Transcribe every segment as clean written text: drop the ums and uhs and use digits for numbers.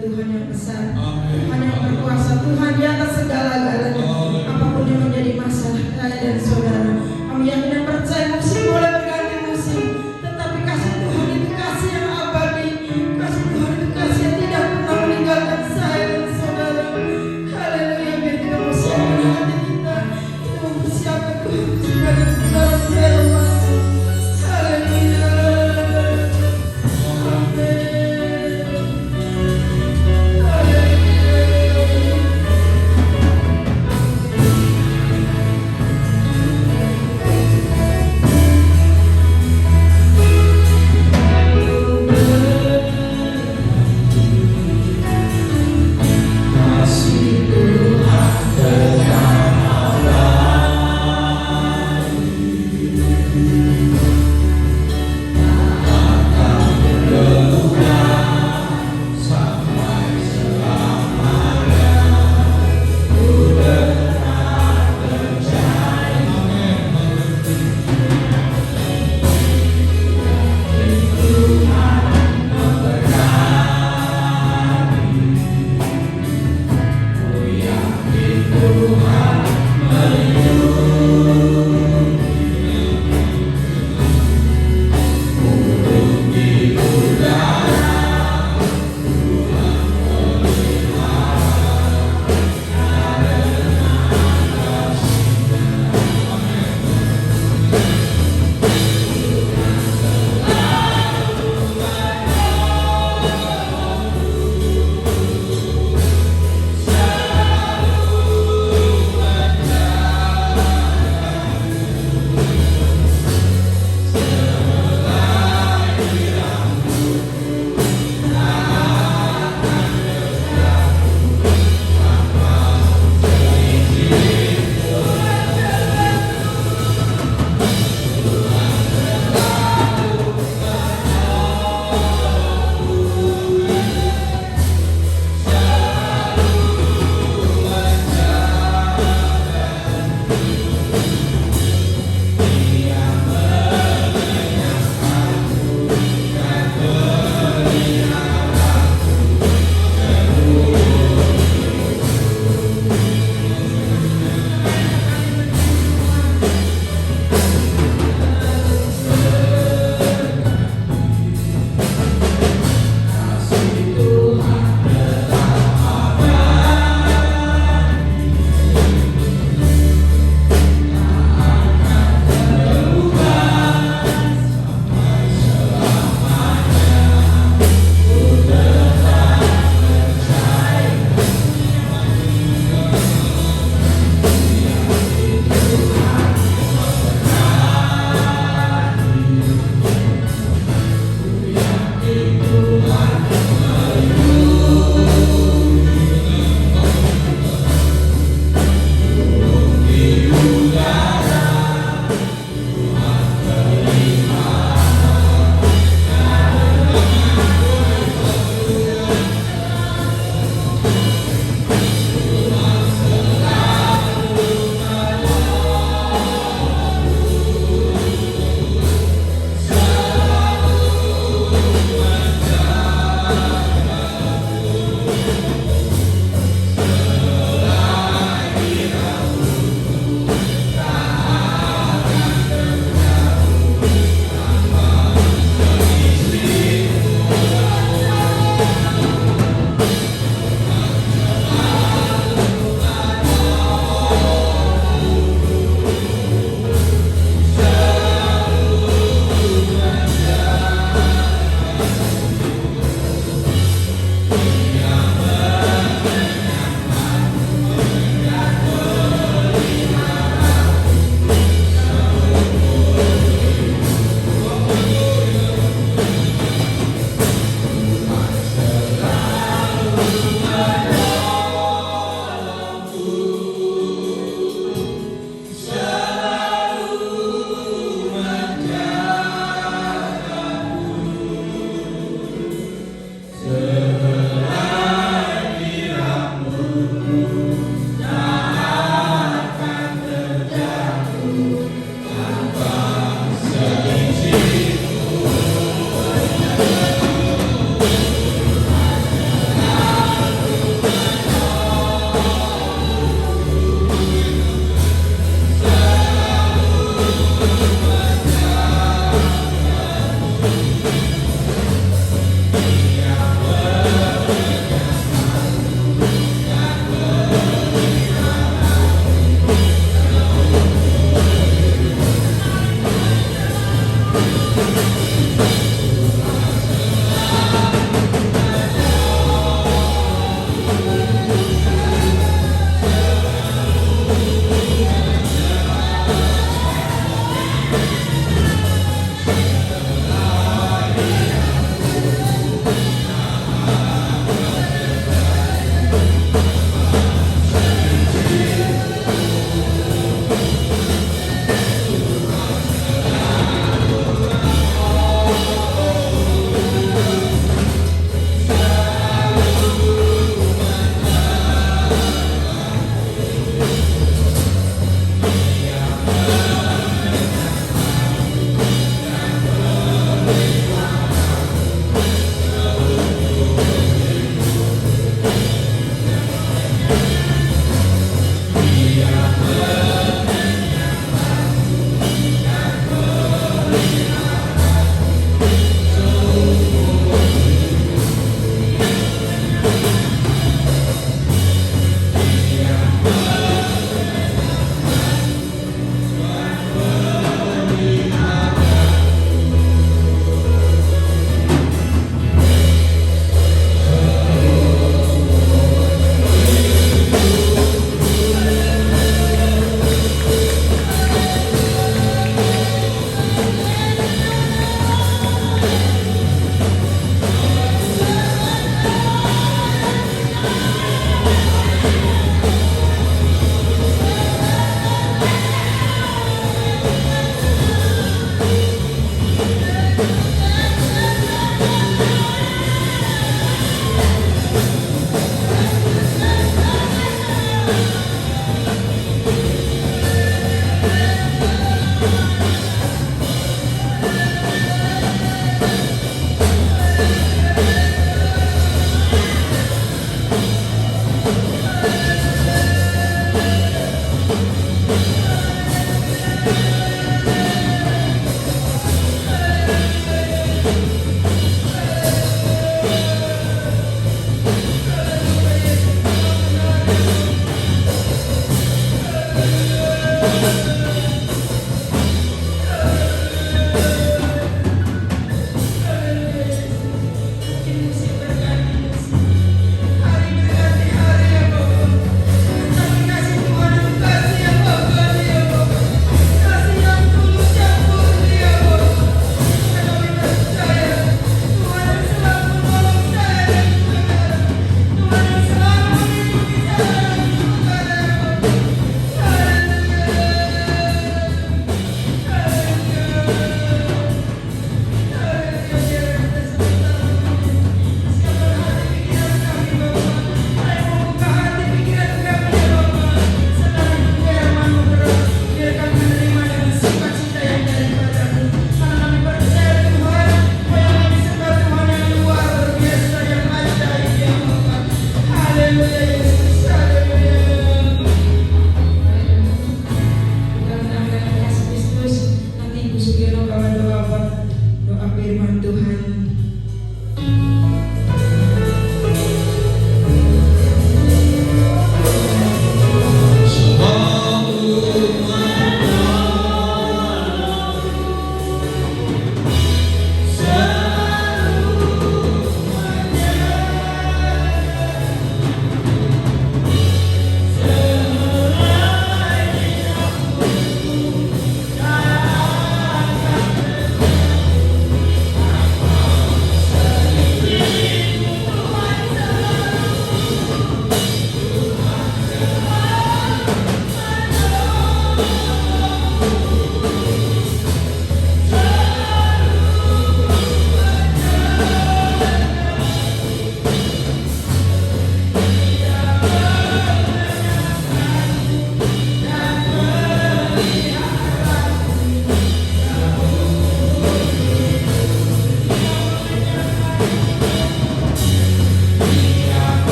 Tuhan yang besar, Tuhan yang berkuasa, Tuhan di atas segala-galanya. Apapun yang menjadi masalah saya dan saudara, kami yakin dan percaya musim boleh berganti musim, tetapi kasih Tuhan itu kasih yang abadi, kasih Tuhan itu kasih yang tidak pernah meninggalkan saya dan saudara. Haleluya, biar kita mempersiapkan hati kita mempersiapkan Tuhan sebagai saudara firman. Haleluya.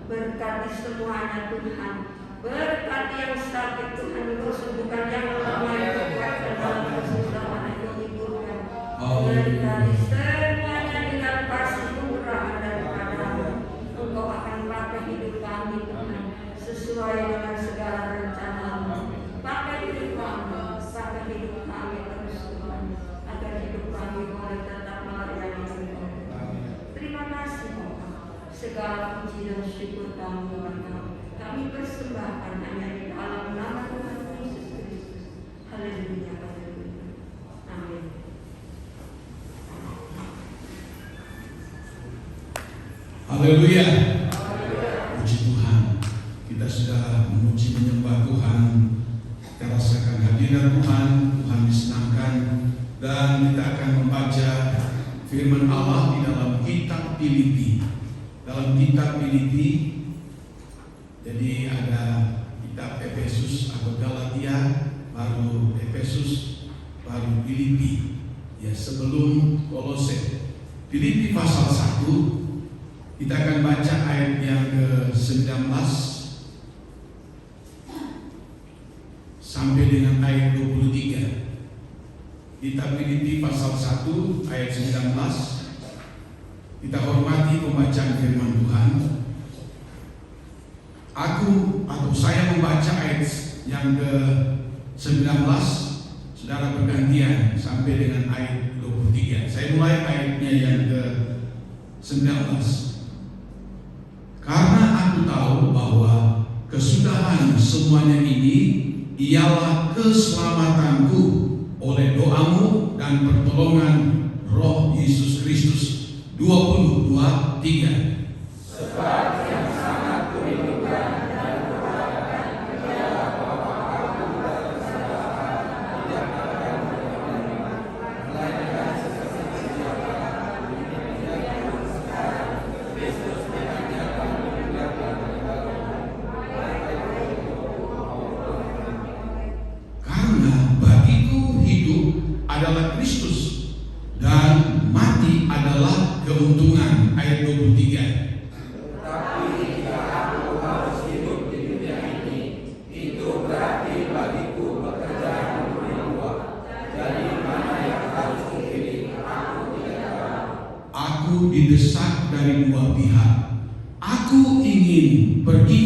Berkati semuanya Tuhan. Berkati yang sakit Tuhan, Engkau sembuhkan. Yang lemah Engkau kuatkan. Dalam kesusahan Engkau hiburkan. Berkati semuanya dengan kasih murahan daripada-Mu. Engkau akan pakai hidup kami Tuhan, sesuai dengan segala rencana-Mu. Pakai hidup kami, pakai hidup kami terus Tuhan, agar hidup kami boleh tetap melayani Engkau. Terima kasih Tuhan. Segala puji dan syukur kami persembahkan hanya di dalam nama Tuhan Yesus Kristus. Haleluya, haleluya. Amin. Haleluya. Puji Tuhan. Kita sudah memuji menyembah Tuhan. Kita rasakan hadirat Tuhan. Tuhan disenangkan. Dan kita akan membaca firman Allah di dalam kitab Filipi. Dalam kitab Filipi, jadi ada kitab Efesus atau Galatia, baru Efesus, baru Filipi. Ya, sebelum Kolose. Filipi pasal 1, kita akan baca ayat yang ke-19 sampai dengan ayat 23. Kitab Filipi pasal 1 ayat 19. Kita hormati pembacaan firman Tuhan. Saya membaca ayat yang ke-19, saudara bergantian sampai dengan ayat 23. Saya mulai ayatnya yang ke-19. Karena aku tahu bahwa kesudahan semuanya ini ialah keselamatanku oleh doamu dan pertolongan Roh Yesus Kristus. 22:3. Sebab yang sangat kurindukan dan kuharapkan ialah bahwa aku bersama-sama tidak akan melainkan sesuatu yang sekarang Kristus menyatakan karena bagiku hidup adalah Kristus dan mati adalah keuntungan. Ayat 23. Tetapi jika aku harus hidup di dunia ini, itu berarti bagiku bekerja untuk yang kuat. Jadi mana yang harus kupilih, aku tidak tahu. Aku didesak dari dua pihak. Aku ingin pergi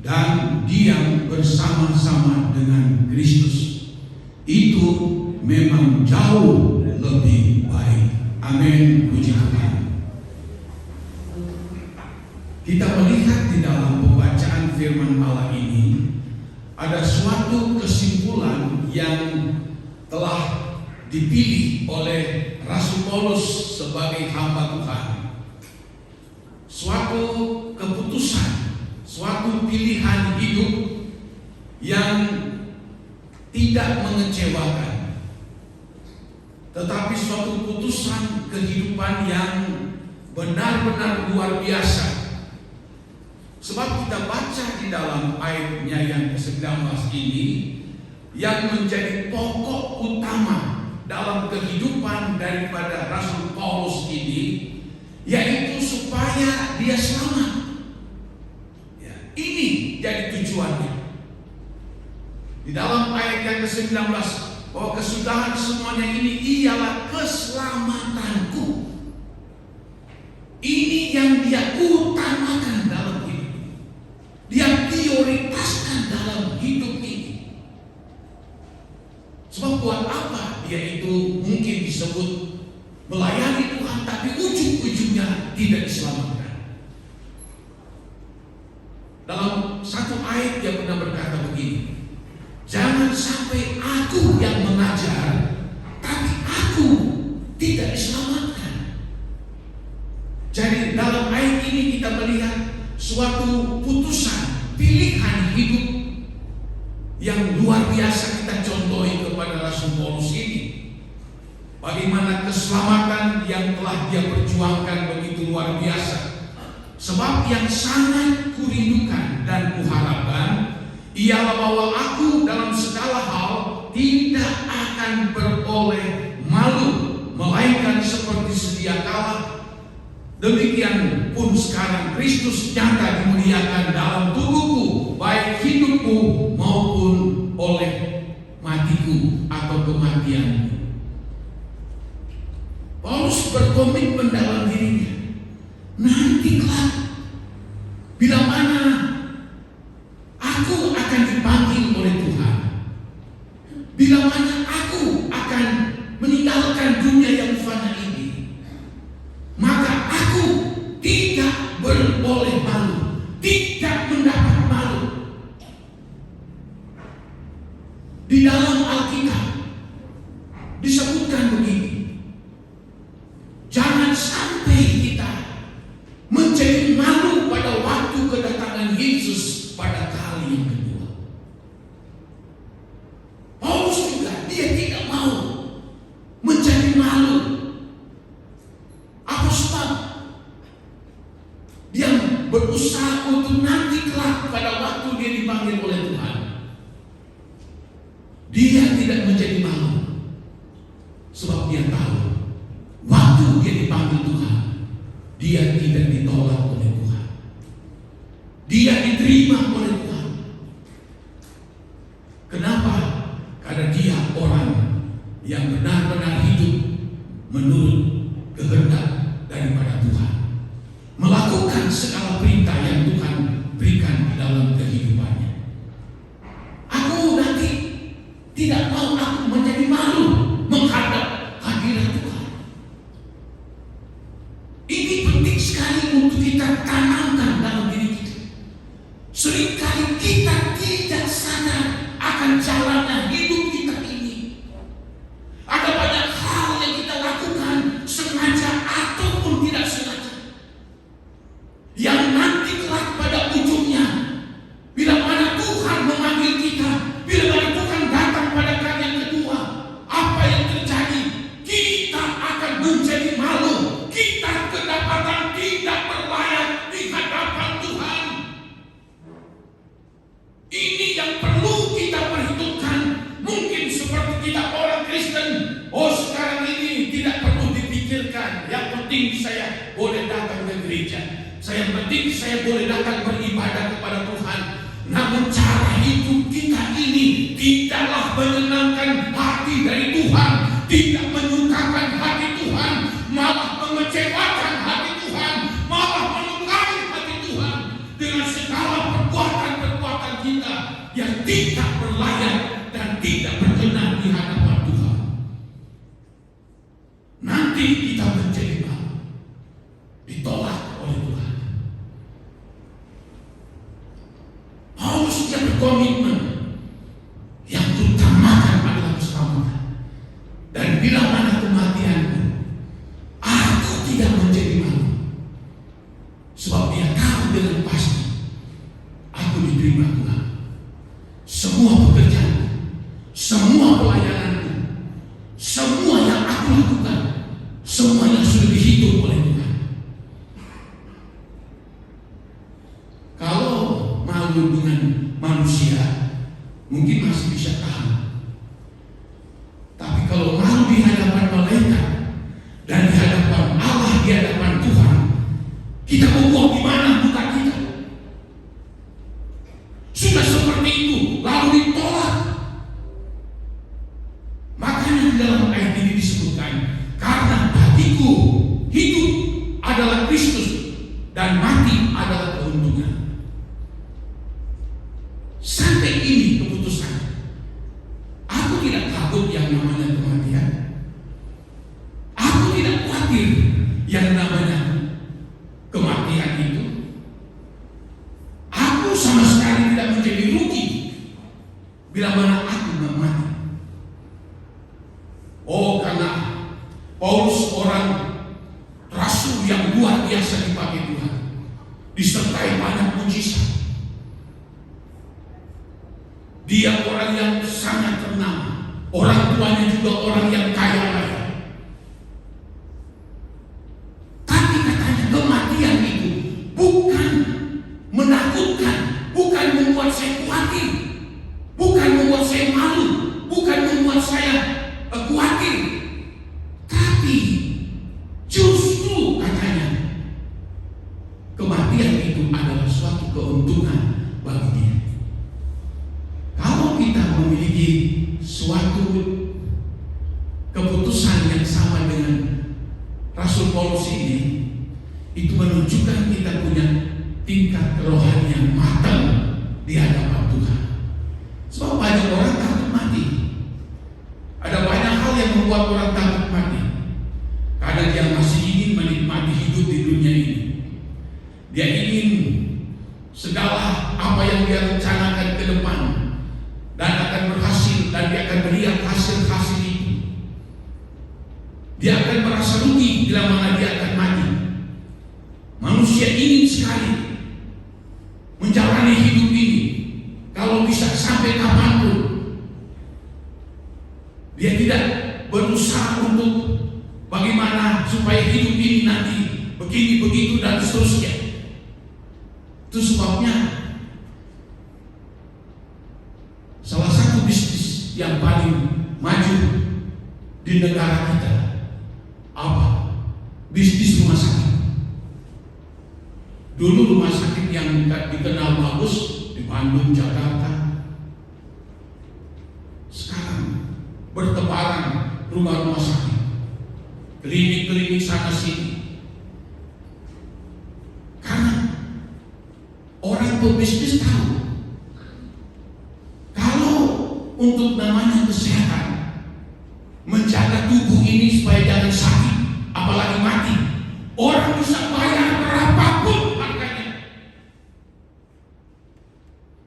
dan diam bersama-sama dengan Kristus. Itu memang jauh lebih baik. Amin. Puji Tuhan. Kita melihat di dalam pembacaan firman Allah ini ada suatu kesimpulan yang telah dipilih oleh Rasul Paulus sebagai hamba Tuhan. Suatu keputusan, suatu pilihan hidup yang tidak mengecewakan, tetapi suatu putusan kehidupan yang benar-benar luar biasa. Sebab kita baca di dalam ayatnya yang ke-19 ini, yang menjadi pokok utama dalam kehidupan daripada Rasul Paulus ini, yaitu supaya dia selamat. Ya, ini jadi tujuannya. Di dalam ayat yang ke-19, bahwa kesudahan semuanya ini ialah keselamatanku. Ini yang dia utamakan dalam hidup, dia prioritaskan dalam hidup ini. Sebab buat apa dia itu mungkin disebut melayani Tuhan, tapi ujung-ujungnya tidak diselamatkan. Dalam satu ayat dia pernah berkata begini, jangan sampai aku yang mengajar, tapi aku tidak diselamatkan. Jadi dalam ayat ini kita melihat suatu putusan, pilihan hidup yang luar biasa kita contohi kepada Rasul Paulus ini. Bagaimana keselamatan yang telah dia perjuangkan begitu luar biasa. Sebab yang sangat kurindukan dan kuharapkan ialah bahwa aku dalam segala hal tidak akan beroleh malu, melainkan seperti sedia kala, demikian pun sekarang Kristus nyata dimuliakan dalam tubuhku, baik hidupku maupun oleh matiku atau kematianku. Paulus berkomitmen dalam dirinya, nanti kelak bila mana aku akan dipanggil oleh Tuhan, bila mana aku akan meninggalkan dunia yang fana ini, maka aku tidak beroleh malu, tidak mendapat malu. Di dalam Alkitab disebutkan begini, jangan sampai kita menjadi malu pada waktu kedatangan Yesus pada kali yang kedua. Paulus juga dia tidak mau menjadi malu. Apa sebab? Dia berusaha untuk nanti kelak pada waktu dia dipanggil oleh Tuhan, dia tidak menjadi malu. Sebab dia tahu waktu dia dipanggil Tuhan, dia tidak ditolak oleh Tuhan, dia diterima oleh Tuhan. Kenapa? Karena dia orang yang benar-benar hidup menurut kehendak daripada Tuhan, melakukan segala perintah yang Tuhan berikan di dalam kehidupannya. Aku nanti tidak mau aku menjadi malu menghadap hadirat Tuhan. Ini penting sekali untuk kita tanamkan dalam diri kita. Seringkali kita tidak sadar akan jalannya hidup kita ini. Ada banyak hal yang kita lakukan sengaja ataupun tidak sengaja, yang nanti kelak pada ujungnya, bila mana Tuhan memanggil kita, bila mana Tuhan datang pada kali yang kedua, apa yang terjadi? Kita akan menjadi malu. Kita kedapatan tidak berlayak di hadapan Tuhan. Ini yang perlu kita perhitungkan. Mungkin seperti kita orang Kristen, oh sekarang ini tidak perlu dipikirkan. Yang penting saya boleh datang ke gereja, yang penting saya boleh datang beribadah kepada Tuhan. Namun cara hidup kita ini tidaklah menyenangkan hati dari Tuhan, tidak menyukakan hati Tuhan, malah mengecewakan hati Tuhan, malah melukai hati Tuhan dengan segala perbuatan-perbuatan kita yang tidak berlayak dan tidak berkenan di hadapan Tuhan. Nanti kita menjadi malu, ditolak oleh Tuhan. Paulus dia berkomitmen yang terutamakan adalah keselamatan. Dan bila mana kematianku, aku tidak menjadi malu. Sebab dia tahu dengan pasti aku diterima Tuhan. Semua pekerjaan, semua pelayananku, semua yang aku lakukan, semuanya sudah dihitung oleh Tuhan. Kalau malu dengan manusia, mungkin masih bisa tahan. Tapi kalau malu di hadapan malaikat dan di hadapan Allah, di hadapan Tuhan, kita mau di mana muka kita? Sudah seperti itu, lalu ditolak. Makanya di dalam ayat ini disebutkan, karena bagiku hidup adalah Kristus dan mati adalah keuntungan. Sampai ini keputusan. Aku tidak takut yang namanya kematian. Aku tidak khawatir yang namanya kematian itu. Aku sama sekali tidak menjadi rugi bila mana aku mati. Oh, karena Paulus orang rasul yang luar biasa dipakai Tuhan, disertai banyak mujizat. Dia orang yang sangat ternama, orang tuanya juga orang yang kaya raya. Tapi katanya kematian itu bukan menakutkan, bukan membuat saya khawatir, bukan membuat saya malu, bukan membuat saya khawatir, tapi justru katanya kematian itu adalah suatu keuntungan bagi dia. Kalau kita memiliki suatu keputusan yang sama dengan Rasul Paulus ini, itu menunjukkan kita punya tingkat kerohanian matang di hadapan Tuhan. Sebab banyak orang takut mati. Ada banyak hal yang membuat orang takut mati, karena dia masih ingin menikmati hidup di dunia ini. Dia ingin segala apa yang dia rencanakan ke depan dan akan berhasil, dan dia akan melihat hasil-hasil itu. Dia akan merasa rugi bila mana dia akan mati. Manusia ingin sekali menjalani hidup ini, kalau bisa sampai kapanpun. Dia tidak berusaha untuk bagaimana supaya hidup ini nanti begini, begitu, dan seterusnya. Itu sebabnya salah satu bisnis yang paling maju di negara kita apa? Bisnis rumah sakit. Dulu rumah sakit yang dikenal bagus di Bandung, Jakarta. Sekarang bertebaran rumah-rumah sakit, klinik-klinik sana sini. Karena orang pebisnis tahu untuk namanya kesehatan, menjaga tubuh ini supaya jangan sakit, apalagi mati. Orang bisa bayar berapapun harganya.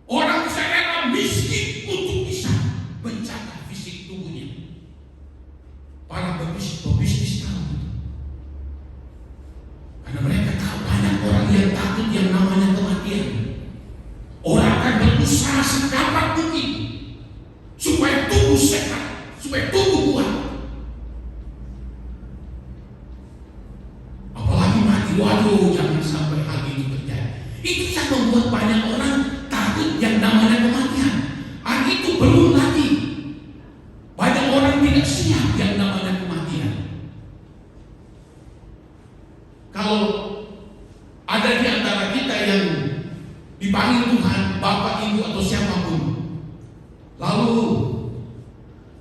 Orang bisa rela miskin untuk bisa menjaga fisik tubuhnya. Para pebisnis tahu itu. Karena mereka tahu banyak orang yang takut yang namanya kematian. Orang akan berusaha sekapat mungkin supaya tubuh sehat, supaya tubuh kuat. Apalagi mati, waduh, jangan sampai hal itu terjadi. Itu yang membuat banyak orang takut yang namanya kematian. Hal itu belum lagi banyak orang tidak siap yang namanya kematian. Kalau ada di antara kita yang dipanggil Tuhan, Bapak, Ibu, atau siapapun, lalu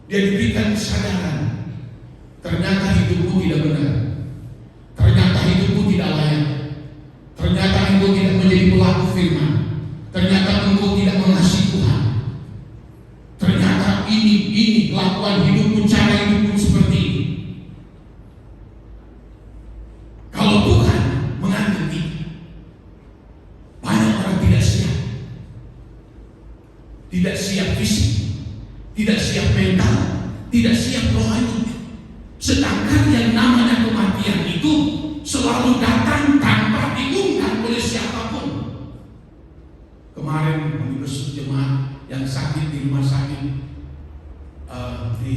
dia diberikan kesadaran, ternyata hidupku tidak benar, ternyata hidupku tidak layak, ternyata engkau tidak menjadi pelaku firman, ternyata engkau tidak mengasihi Tuhan, ternyata ini kelakuan hidupku, cara hidupku seperti ini. Kalau Tuhan mengambil kita, banyak orang tidak siap, tidak siap fisik, tidak siap mental, tidak siap rohani. Sedangkan yang namanya kematian itu selalu datang tanpa diundang oleh siapapun. Kemarin kami bersama jemaat yang sakit di rumah sakit di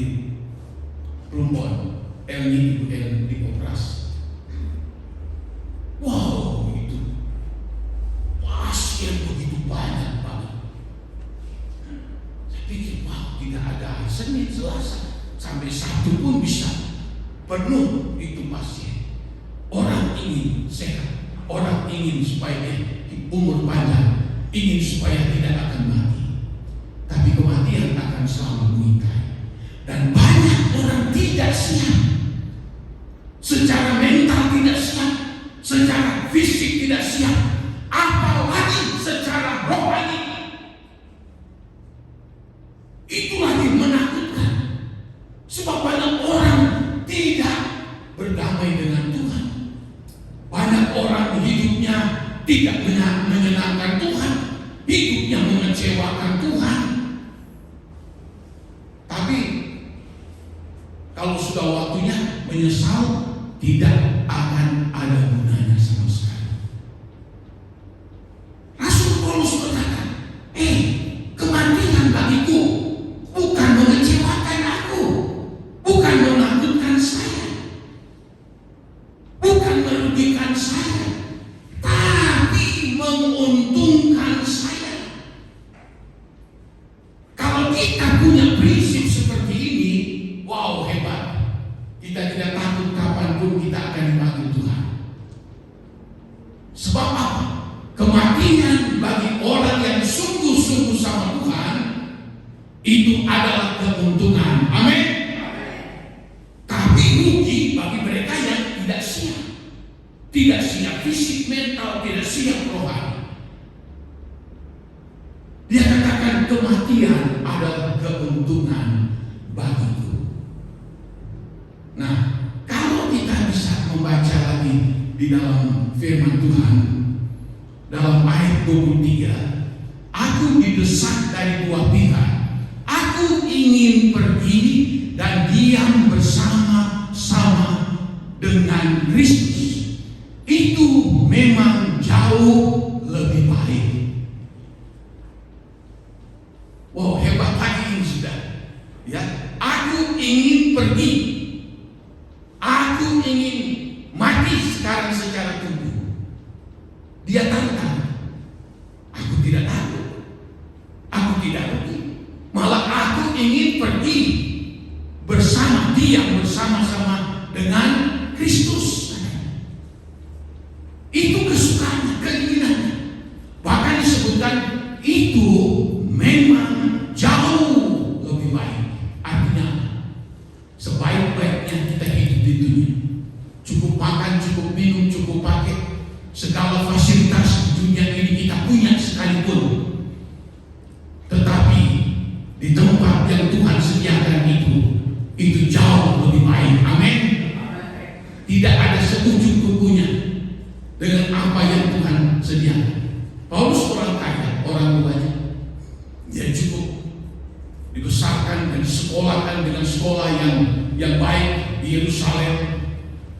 Plumbon, Elni dioperasi. Wow, itu pasien begitu banyak banget. Saya pikir, wow, tidak ada Senin, Selasa, sampai Sabtu pun bisa penuh itu pasien. Orang ingin sehat, orang ingin supaya umur panjang, ingin supaya tidak akan mati. Tapi kematian akan selalu mengintai. Dan banyak orang tidak siap, secara mental tidak siap, secara fisik tidak tidak menyenangkan Tuhan, hidup yang mengecewakan Tuhan. Tapi kalau sudah waktunya menyesal, tidak akan ada gunanya sama sekali. Rasul Paulus berkata, kematian bagiku bukan mengecewakan aku, bukan menakutkan saya, bukan merugikan saya, tapi menguntungkan saya. Kalau kita punya prinsip seperti ini, wow, hebat. Kita tidak takut kapanpun kita akan dipanggil Tuhan. Sebab apa? Kematian bagi orang yang sungguh-sungguh sama Tuhan itu adalah keuntungan. Amin. Tapi rugi bagi mereka yang tidak siap. Tidak siap fisik, mental, tidak siap rohani. Dia katakan kematian adalah keuntungan bagiku. Nah, kalau kita bisa membaca lagi di dalam firman Tuhan dalam ayat 23, aku didesak dari dua pihak. Aku ingin pergi dan diam bersama-sama dengan Kristus. Itu memang jauh lebih baik. Wow, hebat lagi ini sudah. Ya, aku ingin pergi. Aku ingin mati sekarang secara tubuh. Dia tantang. Aku tidak takut. Aku tidak rugi. Malah aku ingin pergi bersama dia, bersama-sama dengan Kristus. Itu kesukaannya, keinginannya. Bahkan disebutkan itu memang jauh lebih baik. Artinya sebaik-baiknya kita hidup di dunia, cukup makan, cukup minum, cukup pakai, segala fasilitas di dunia ini kita punya sekalipun, tetapi di tempat yang Tuhan sediakan itu jauh lebih baik. Amin. Tidak ada seujung kukunya dengan apa yang Tuhan sediakan. Paulus orang kaya, orang tuanya, dia cukup dibesarkan dan disekolahkan dengan sekolah yang baik di Yerusalem.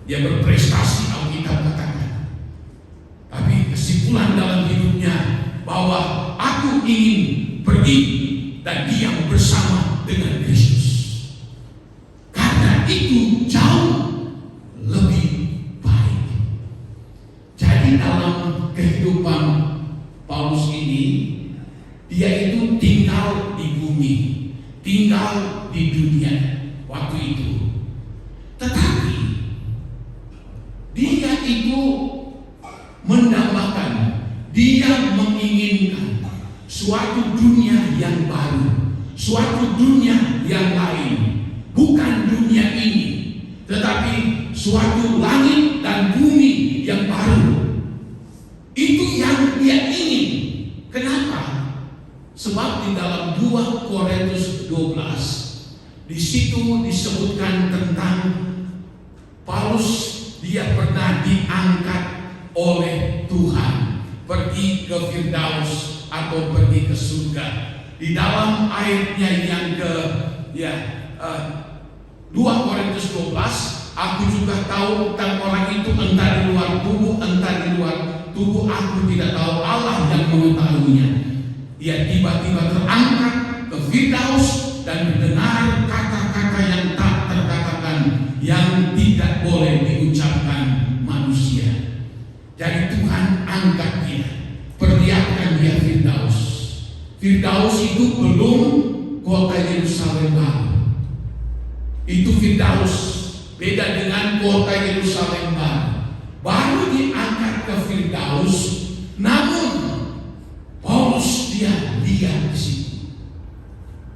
Dia berprestasi, Alkitab katakan. Tapi kesimpulan dalam hidupnya bahwa aku ingin pergi dan diam bersama dengan Kristus. Karena itu jauh lebih baik. Jadi dalam kehidupan Paulus ini, dia itu tinggal di bumi, tinggal di dunia waktu itu. Tetapi dia itu mendambakan, dia menginginkan suatu dunia yang baru, suatu dunia yang lain, bukan dunia ini, tetapi suatu langit dan bumi yang baru. Itu yang dia ingin. Kenapa? Sebab di dalam 2 Korintus 12 di situ disebutkan tentang Paulus, dia pernah diangkat oleh Tuhan pergi ke Firdaus atau pergi ke surga. Di dalam ayatnya yang ke 2 Korintus 12, aku juga tahu tentang orang itu entah di luar tubuh, entah di luar tubuh, aku tidak tahu, Allah yang mengetahuinya. Dia tiba-tiba terangkat ke Firdaus dan mendengar kata-kata yang tak terkatakan, yang tidak boleh diucapkan manusia. Jadi Tuhan angkat dia, perlihatkan dia Firdaus. Firdaus itu belum kota Yerusalem baru. Itu Firdaus, beda dengan kota Yerusalem baru. Baru diangkat ke Firdaus, namun Paulus dia lihat di situ.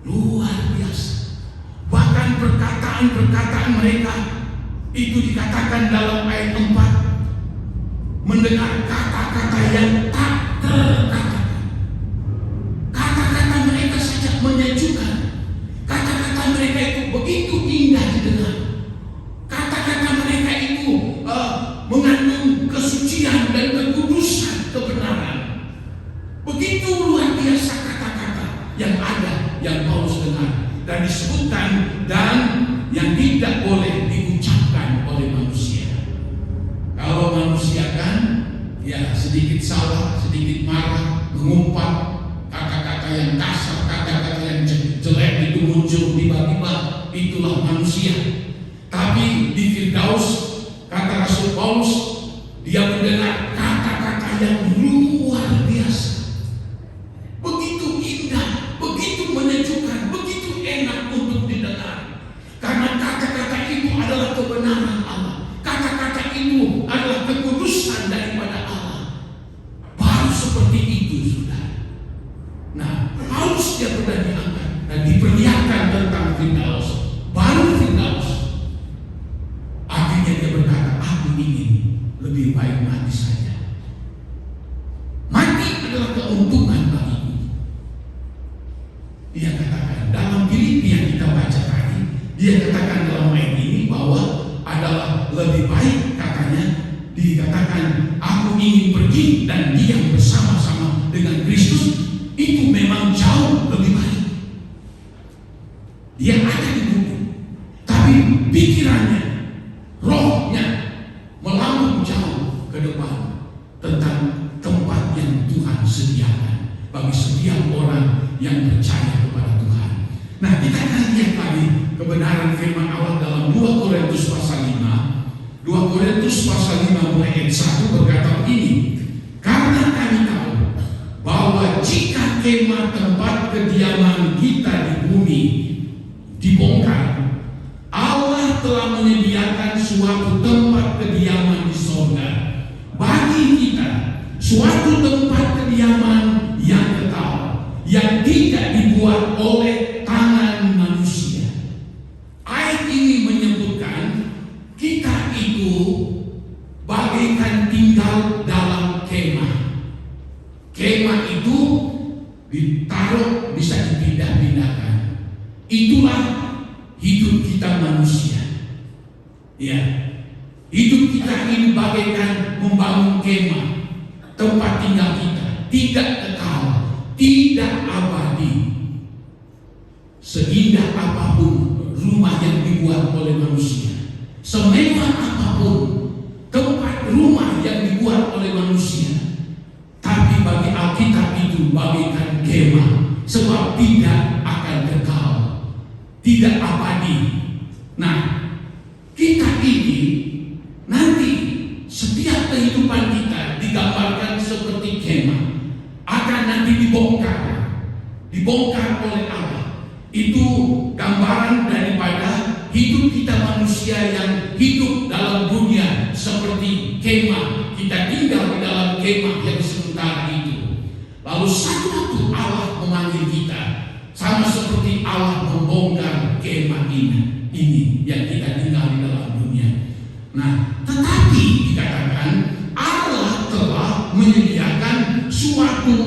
Luar biasa. Bahkan perkataan-perkataan mereka itu dikatakan dalam ayat 4, mendengar kata-kata yang tak terkatakan. Kata-kata mereka saja menyejukkan. Kata-kata mereka itu begitu indah didengar. Kata-kata mereka itu mengandung kesucian dan kekudusan, titik marah, mengumpat, kata-kata yang kasar, kata-kata yang jelek itu muncul tiba-tiba. Itulah manusia. Tapi di Firdaus, kata Rasul Paulus, dia mendengar kata-kata yang luar biasa, begitu indah, begitu menyejukkan, begitu enak untuk didengar. Karena kata-kata itu adalah kebenaran Allah, kata-kata itu adalah kekudusan daripada Allah. Baru seperti itu, sudah. Nah, Paulus dia pernah diangkat dan diperlihatkan tentang Firdaus. Baru Firdaus, akhirnya dia berkata, aku ingin lebih baik mati saja. Mati adalah keuntungan bagiku. Dia katakan dalam Filipi yang kita baca tadi, dia katakan dalam ayat ini bahwa adalah lebih baik, katanya dikatakan aku ingin pergi dan diam bersama-sama dengan Kristus. Itu memang jauh lebih baik. Dia ada di bumi, tapi pikirannya, rohnya melambung jauh ke depan tentang tempat yang Tuhan sediakan bagi setiap orang yang percaya kepada Tuhan. Nah, kita akan lihat lagi kebenaran firman Allah dalam 2 Korintus pasal 5. 2 Korintus pasal 5 mulai ayat 1 berkata begini, karena kami tahu bahwa jika kemah tempat kediaman kita di bumi dibongkar, Allah telah menyediakan suatu tempat kediaman di surga bagi kita, suatu tempat kediaman yang kekal, yang tidak dibuat oleh tangan manusia. Ayat ini menyebutkan kita itu bagaikan tinggal dalam kemah. Kemah itu ditaruh, bisa dipindah-pindahkan. Itulah hidup kita manusia. Ya, hidup kita ini bagaikan membangun kemah, tempat tinggal kita tidak kekal, tidak abadi. Seindah apapun rumah yang dibuat oleh manusia, semewah apapun tempat rumah yang dibuat oleh manusia, tapi bagi Alkitab itu bagaikan kemah, sebab tidak akan kekal, tidak abadi. Nah, kita ini nanti setiap kehidupan kita digambarkan seperti kemah, akan nanti dibongkar oleh Allah. Itu gambaran daripada hidup kita manusia yang hidup dalam dunia seperti kemah. Kita tinggal di dalam kemah yang sementara itu. Lalu satu waktu Allah memanggil kita, sama seperti Allah membongkar kemah ini yang kita tinggal di dalam dunia. Nah, tetapi dikatakan Allah telah menyediakan suatu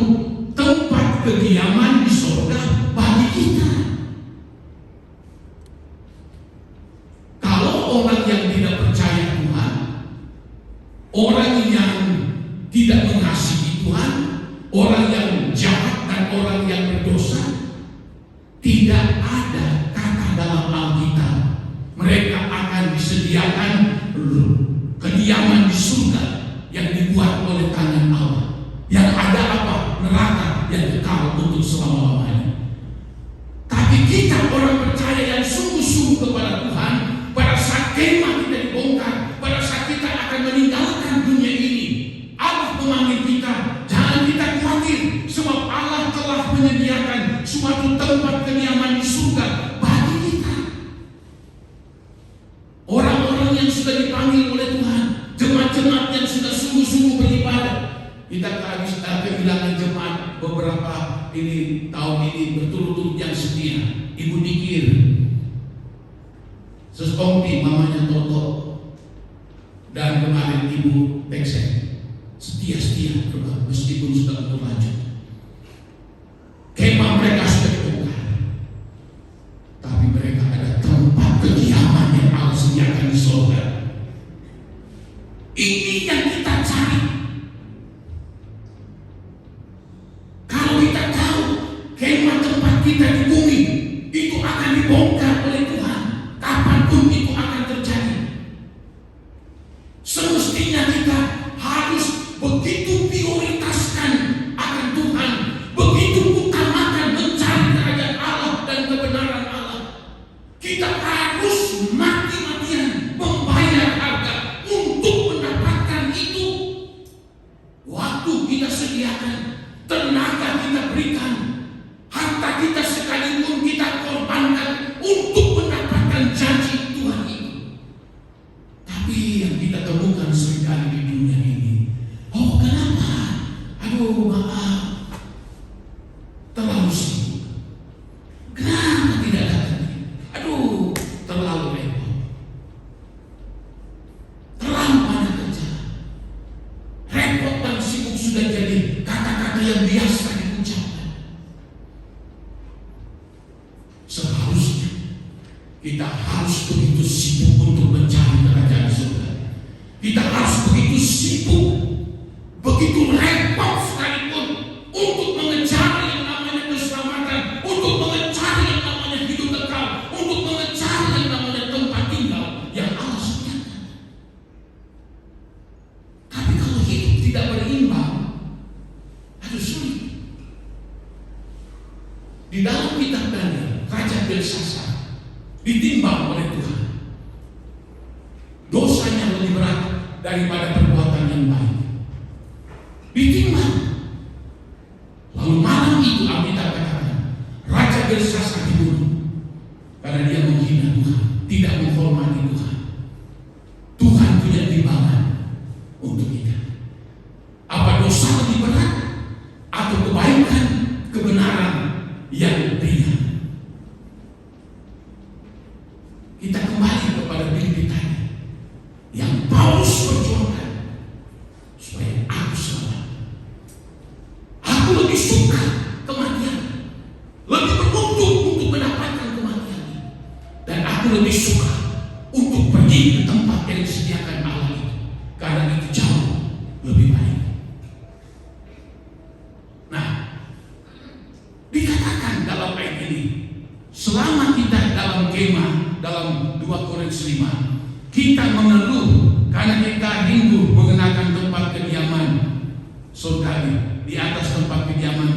tempat kediaman di surga bagi kita. Kalau orang yang tidak percaya Tuhan, orang yang tidak mengasihi Tuhan, orang yang jahat dan orang yang berdosa, tidak ada kata dalam Alkitab mereka akan disediakan kediaman di surga yang dibuat oleh tangan Allah. Yang ada apa? Neraka yang kekal untuk selama-lamanya. Tapi kita orang percaya yang sungguh-sungguh kepada Tuhan, pada saat kemah kita dibongkar, pada saat kita akan meninggalkan dunia ini, Allah memanggil kita, jangan kita khawatir, sebab Allah telah menyediakan suatu tempat kediaman di surga bagi kita. Orang-orang yang sudah dipanggil oleh Tuhan, jemaat-jemaat yang sudah sungguh-sungguh beribadah. Kita kehilangan jemaat beberapa tahun ini berturut-turut yang setia. Ibu Dikir, Sesongti, mamanya Toto, dan kemarin Ibu Teksen, setia meskipun sudah terlanjut. Kemah mereka sudah dibongkar, tapi mereka ada tempat kediaman yang Allah sediakan di surga. Ini yang kita cari. Kalau kita tahu kemah tempat kita di bumi itu akan dibongkar oleh Tuhan, kapanpun itu akan terjadi, semestinya kita harus begitu prioritaskan kita harus begitu sibuk untuk mencari kerajaan surga. Kita harus begitu sibuk, begitu repot sekalipun untuk mengejar yang namanya keselamatan, untuk mengejar yang namanya hidup kekal, untuk mengejar yang namanya tempat tinggal yang Allah sediakan. Tapi kalau hidup tidak berimbang, aduh sulit. Di dalam kitab Daniel, Raja Belshazzar ditimbang oleh Tuhan. Dosanya lebih berat daripada perbuatan yang baik. Ditimbang. Lalu malam itu Alkitab katakan, Raja Belshazzar dibunuh karena dia menghina Tuhan, tidak menghormati Tuhan. Tuhan punya timbangan untuk kita. Apa dosa lebih berat atau kebaikan, kebenaran yang ringan? Kita kembali kepada diri kita yang Paulus perjuangkan supaya aku selamat. Aku lebih suka kematian, lebih beruntung untuk mendapatkan kematian, dan aku lebih suka untuk pergi ke tempat yang disediakan Allah itu, karena itu jauh lebih baik. Nah, dikatakan dalam ayat ini, selama kita dalam kemah, dalam 2 Korintus 5, kita mengeluh karena kita rindu mengenakan tempat kediaman surgawi di atas tempat kediaman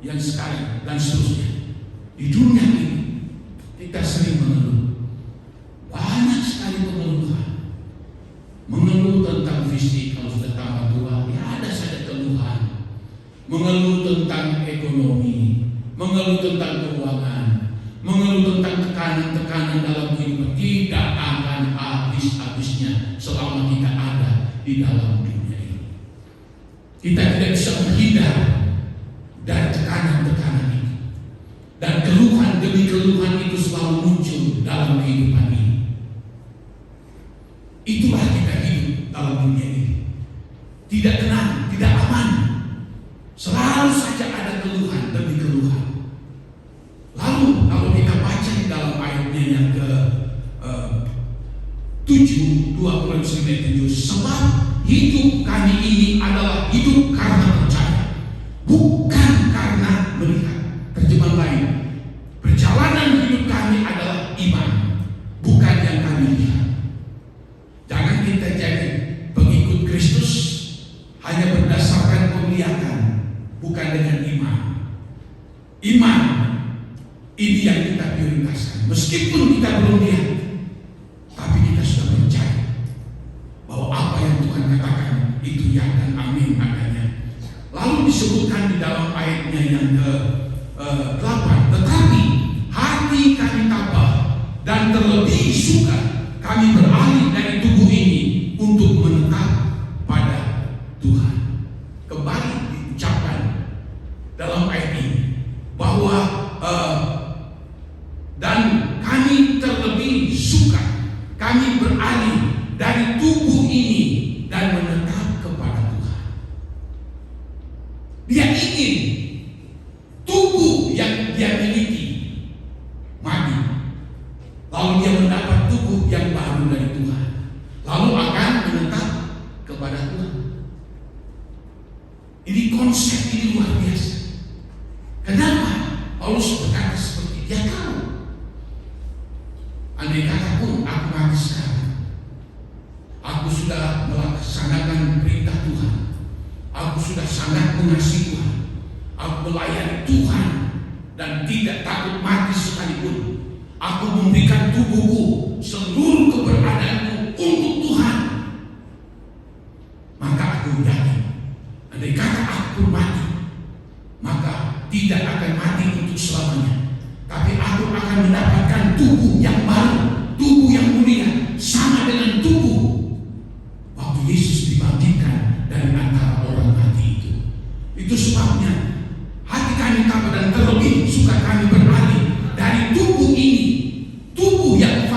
yang sekarang dan seterusnya. Di dunia ini kita sering mengeluh, banyak sekali pengeluhan. Mengeluh tentang fisik kalau sudah tambah tua, ya ada saja keluhan. Mengeluh tentang ekonomi, mengeluh tentang keuangan, mengeluh tentang tekanan-tekanan dalam kehidupan. Tidak akan habis-habisnya selama kita ada di dalam dunia ini. Kita tidak bisa menghindar dari tekanan-tekanan itu, dan keluhan demi keluhan itu selalu muncul dalam kehidupan ini. Itulah kita hidup dalam dunia ini, tidak tenang, tidak aman. Selalu saja ada keluhan demi keluhan. Lalu kalau kita baca di dalam ayatnya yang ke 7, 2 Korintus 5:7, sebab hidup kami ini adalah hidup karena percaya, bukan karena melihat. Terjemahan lain, perjalanan hidup kami adalah iman, bukan yang kami lihat. Jangan kita jadi pengikut Kristus hanya berdasarkan penglihatan, bukan dengan iman. Iman ini yang kita prioritaskan, meskipun kita belum lihat, tapi kita sudah percaya bahwa apa yang Tuhan katakan itu ya dan amin adanya. Lalu disebutkan di dalam ayatnya yang ke-8, tetapi hati kami tabah dan terlebih suka kami beralih dari tubuh ini untuk menetap pada Tuhan. Kembali diucapkan dalam ayat ini bahwa dan kami terlebih suka kami beralih dari tubuh ini dan menetap kepada Tuhan. Dia ingin tubuh yang dia miliki mati, lalu dia mendapat tubuh yang baru dari Tuhan, lalu akan menetap kepada Tuhan. Ini konsep ini luar biasa. Kenapa Paulus berkata seperti dia tahu, andai kata pun aku mati sekarang, aku sudah melaksanakan perintah Tuhan, aku sudah sangat mengasihi Tuhan, aku melayani Tuhan dan tidak takut mati sekalipun. Aku memberikan tubuhku, seluruh keberadaanku untuk Tuhan. Maka aku yakin, andai kata aku mati, maka tidak akan mati untuk selamanya, tapi aku akan mendapatkan tubuh yang baru, tubuh yang mulia, sama dengan tubuh waktu Yesus dibangkitkan dari antara orang mati itu. Itu sebabnya hati kami tabah dan terlebih suka kami beralih dari tubuh ini, tubuh yang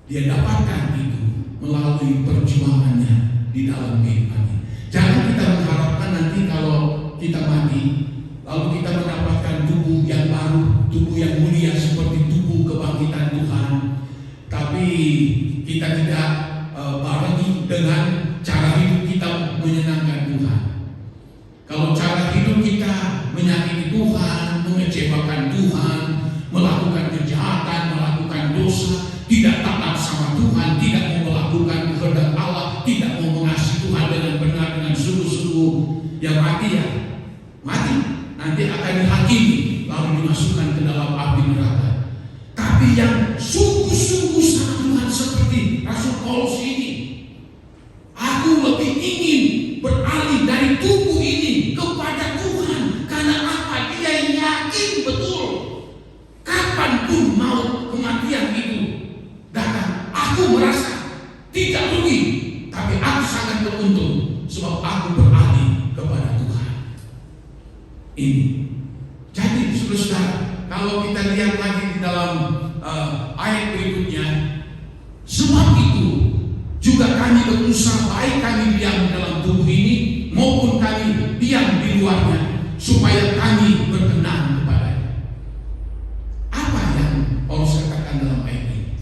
Dia dapatkan itu melalui perjuangannya di dalam kehidupannya. Jangan kita mengharapkan nanti kalau kita mati, lalu kita mendapatkan tubuh yang baru, tubuh yang mulia seperti tubuh kebangkitan Tuhan. Tapi kita tidak barengi dengan cara hidup kita menyenangkan Tuhan. Kalau cara hidup kita menyakiti Tuhan, mengecewakan Tuhan, melakukan kejahatan, melakukan dosa, tidak taat sama Tuhan, tidak mau melakukan kehendak Allah, tidak mau mengasihi Tuhan dengan benar, dengan sungguh-sungguh, ya mati. Nanti akan dihakimi, lalu dimasukkan ke dalam api neraka. Tapi yang sungguh-sungguh sama Tuhan seperti Rasul Paulus ini, aku lebih ingin beralih dari tubuh ini kepada Tuhan. Karena apa? Dia yakin betul kapanpun mau kematian itu datang, aku merasa tidak rugi, tapi aku sangat beruntung sebab aku beralih kepada Tuhan. Ini jadi saudara, kalau kita lihat lagi di dalam ayat berikutnya, sebab itu juga kami berusaha, baik kami diam dalam tubuh ini maupun kami diam di luarnya, supaya kami berkenan kepada-Nya. Apa yang Paulus katakan dalam ayat ini?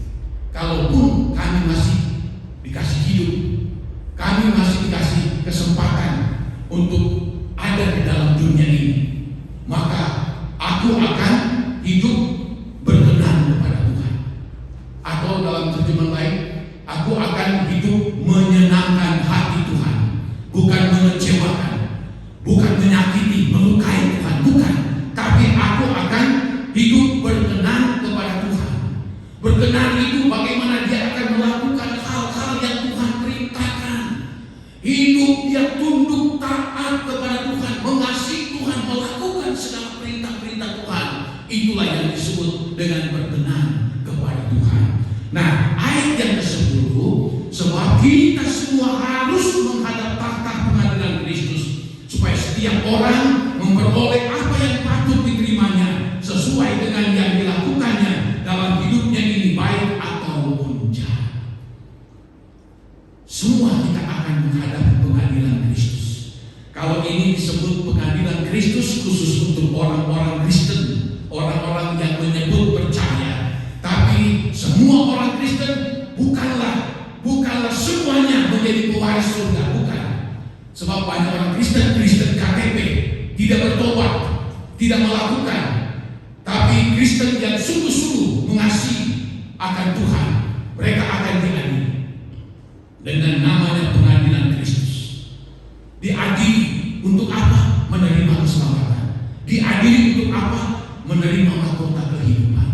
Kalaupun kami masih dikasih hidup, kami masih dikasih kesempatan untuk ada di dalam dunia ini, maka aku akan hidup berkenan kepada Tuhan. Atau dalam terjemahan lain, aku akan hidup menyenangkan hati Tuhan, bukan mengecewakan, bukan menyakiti, melukai Tuhan, bukan. Tapi aku akan hidup berkenan kepada Tuhan. Berkenan itu bagaimana dia akan melakukan hal-hal yang Tuhan perintahkan. Hidup dia tunduk taat kepada Tuhan, mengasihi Tuhan, melakukan segala perintah-perintah Tuhan. Itulah yang disebut dengan berkenan kepada Tuhan. Nah, ayat yang ke-10, sebab kita semua harus menghadap tahta pengadilan Kristus, supaya setiap orang memperoleh apa yang patut diterimanya sesuai dengan yang dilakukannya dalam hidupnya ini, baik ataupun jahat. Semua kita akan menghadap pengadilan Kristus. Kalau ini disebut pengadilan Kristus khusus untuk orang-orang Kristen, orang-orang yang menyebut percaya. Tapi semua orang Kristen bukanlah semuanya menjadi pewaris surga, bukan. Sebab banyak orang Kristen KTP, tidak bertobat, tidak melakukan. Tapi Kristen yang sungguh-sungguh mengasihi akan Tuhan, mereka akan diadili dengan namanya pengadilan Kristus. Diadili untuk apa? Menerima keselamatan. Diadili untuk apa? Menerima mahkota kehidupan.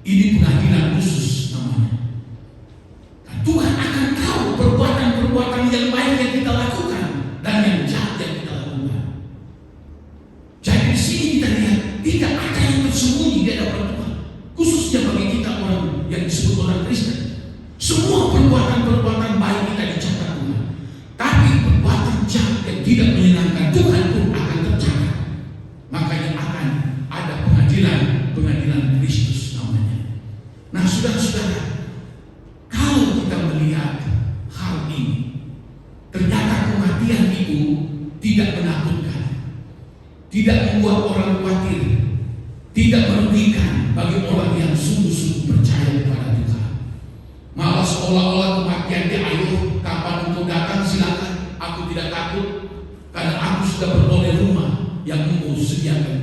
Ini pengadilan khusus namanya. Dan Tuhan akan tahu perbuatan-perbuatan yang baik yang kita lakukan dan yang jahat yang kita lakukan. Jadi di sini kita lihat tidak ada yang tersembunyi di hadapan Tuhan. Khususnya bagi kita orang yang disebut orang Kristen. Semua perbuatan-perbuatan baik kita dicatat Tuhan. Tapi perbuatan jahat yang tidak menyenangkan Tuhan pun akan tercatat. Makanya akan ada pengadilan Kristus namanya. Nah, saudara-saudara, kalau kita melihat hal ini, ternyata kematian itu tidak menakutkan, tidak membuat orang khawatir, tidak merugikan bagi orang yang sungguh-sungguh percaya kepada Tuhan. Malah seolah-olah kematian dia, ayo kapan untuk datang silakan, aku tidak takut karena aku sudah beroleh rumah yang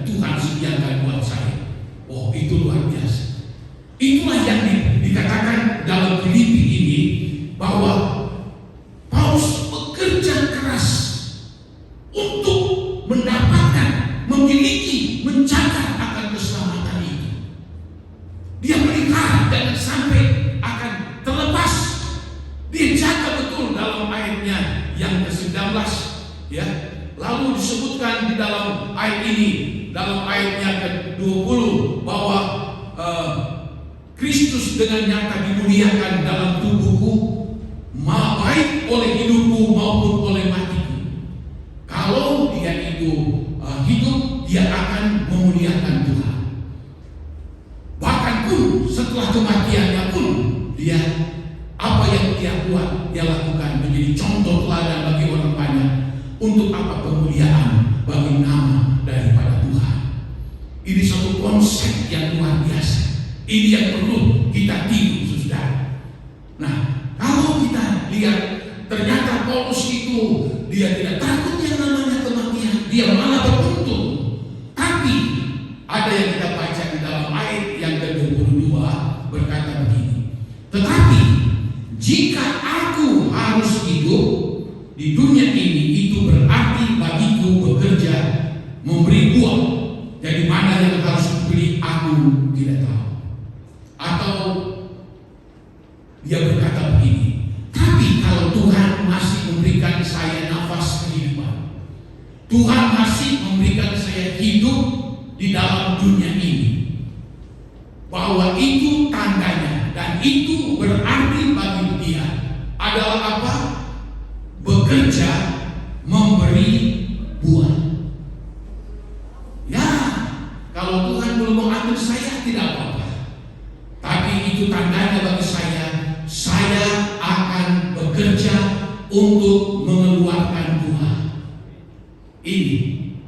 Tuhan sediakan buat saya. Oh, itu luar biasa. Itulah yang dikatakan dalam Filipi ini, bahwa Paulus bekerja keras untuk mendapatkan, memiliki, mencatat akan keselamatan itu. Dia melihara dan sampai akan terlepas. Dia jaga betul dalam ayatnya yang ke-19, ya. Lalu disebutkan di dalam ayat ini, dalam ayatnya ke-20, bahwa Kristus dengan nyata dimuliakan dalam tubuhku, baik oleh hidupku maupun oleh matiku. Kalau dia itu hidup, dia akan memuliakan Tuhan. Bahkan pun setelah kematiannya pun dia yang dia buat, dia lakukan menjadi contoh teladan bagi orang banyak. Untuk apa? Kemuliaan bagi nama daripada Tuhan. Ini satu konsep yang luar biasa. Ini yang perlu kita tiru, saudara. Nah, kalau kita lihat ternyata Paulus itu dia tidak takut yang namanya kematian, dia malah beruntung. Tapi ada yang kita baca di dalam ayat yang ke-22 berkata begini. Tetapi jika aku harus hidup di dunia ini, itu berarti bagiku bekerja memberi buah. Jadi mana yang harus dipilih aku tidak tahu. Atau dia berkata begini, tapi kalau Tuhan masih memberikan saya nafas kehidupan, Tuhan masih memberikan saya hidup di dalam dunia ini, bahwa itu tandanya dan itu berarti bagi dia adalah apa? Bekerja memberi buah. Ya, kalau Tuhan belum mengambil saya tidak apa-apa. Tapi itu tandanya bagi saya akan bekerja untuk mengeluarkan buah. Ini